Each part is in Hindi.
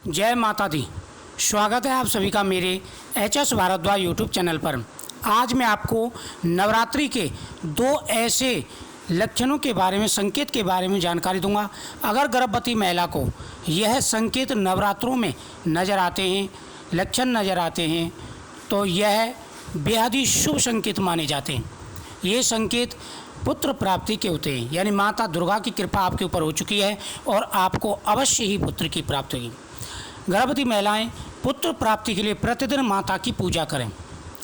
जय माता दी। स्वागत है आप सभी का मेरे HS भारद्वाज यूट्यूब चैनल पर। आज मैं आपको नवरात्रि के दो ऐसे लक्षणों के बारे में, संकेत के बारे में जानकारी दूंगा। अगर गर्भवती महिला को यह संकेत नवरात्रों में नज़र आते हैं, लक्षण नज़र आते हैं, तो यह बेहद ही शुभ संकेत माने जाते हैं। ये संकेत पुत्र प्राप्ति के होते हैं, यानी माता दुर्गा की कृपा आपके ऊपर हो चुकी है और आपको अवश्य ही पुत्र की प्राप्ति होगी। गर्भवती महिलाएं पुत्र प्राप्ति के लिए प्रतिदिन माता की पूजा करें।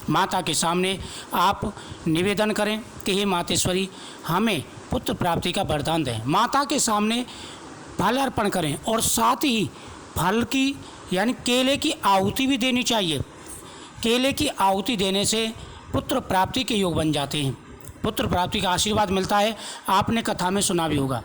माता के सामने आप निवेदन करें कि हे मातेश्वरी, हमें पुत्र प्राप्ति का वरदान दें। माता के सामने फल अर्पण करें और साथ ही फल की यानी केले की आहुति भी देनी चाहिए। केले की आहुति देने से पुत्र प्राप्ति के योग बन जाते हैं, पुत्र प्राप्ति का आशीर्वाद मिलता है। आपने कथा में सुना भी होगा।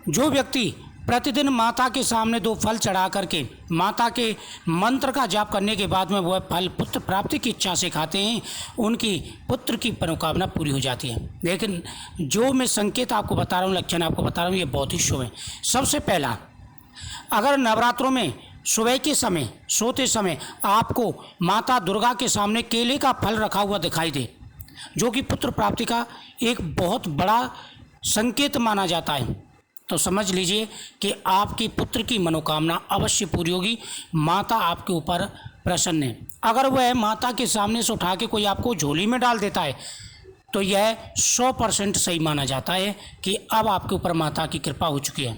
जो व्यक्ति प्रतिदिन माता के सामने 2 फल चढ़ा करके माता के मंत्र का जाप करने के बाद में वह फल पुत्र प्राप्ति की इच्छा से खाते हैं, उनकी पुत्र की मनोकामना पूरी हो जाती है। लेकिन जो मैं संकेत आपको बता रहा हूँ, लक्षण आपको बता रहा हूँ, ये बहुत ही शुभ है। सबसे पहला, अगर नवरात्रों में सुबह के समय सोते समय आपको माता दुर्गा के सामने केले का फल रखा हुआ दिखाई दे, जो कि पुत्र प्राप्ति का एक बहुत बड़ा संकेत माना जाता है, तो समझ लीजिए कि आपकी पुत्र की मनोकामना अवश्य पूरी होगी। माता आपके ऊपर प्रसन्न है। अगर वह माता के सामने से उठा के कोई आपको झोली में डाल देता है, तो यह 100% सही माना जाता है कि अब आपके ऊपर माता की कृपा हो चुकी है।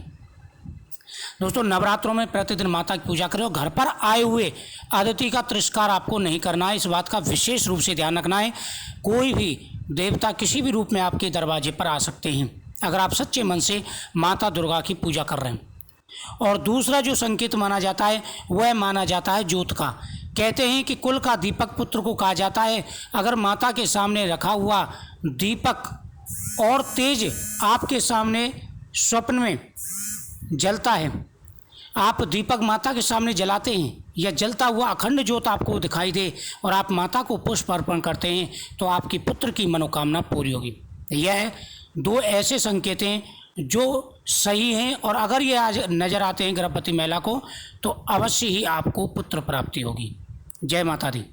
दोस्तों, नवरात्रों में प्रतिदिन माता की पूजा करें और घर पर आए हुए अतिथि का तिरस्कार आपको नहीं करना है। इस बात का विशेष रूप से ध्यान रखना है। कोई भी देवता किसी भी रूप में आपके दरवाजे पर आ सकते हैं, अगर आप सच्चे मन से माता दुर्गा की पूजा कर रहे हैं। और दूसरा जो संकेत माना जाता है वह माना जाता है ज्योत का। कहते हैं कि कुल का दीपक पुत्र को कहा जाता है। अगर माता के सामने रखा हुआ दीपक और तेज आपके सामने स्वप्न में जलता है, आप दीपक माता के सामने जलाते हैं या जलता हुआ अखंड ज्योत आपको दिखाई दे और आप माता को पुष्प अर्पण करते हैं, तो आपकी पुत्र की मनोकामना पूरी होगी। यह 2 ऐसे संकेत हैं जो सही हैं, और अगर ये आज नज़र आते हैं गर्भवती महिला को, तो अवश्य ही आपको पुत्र प्राप्ति होगी। जय माता दी।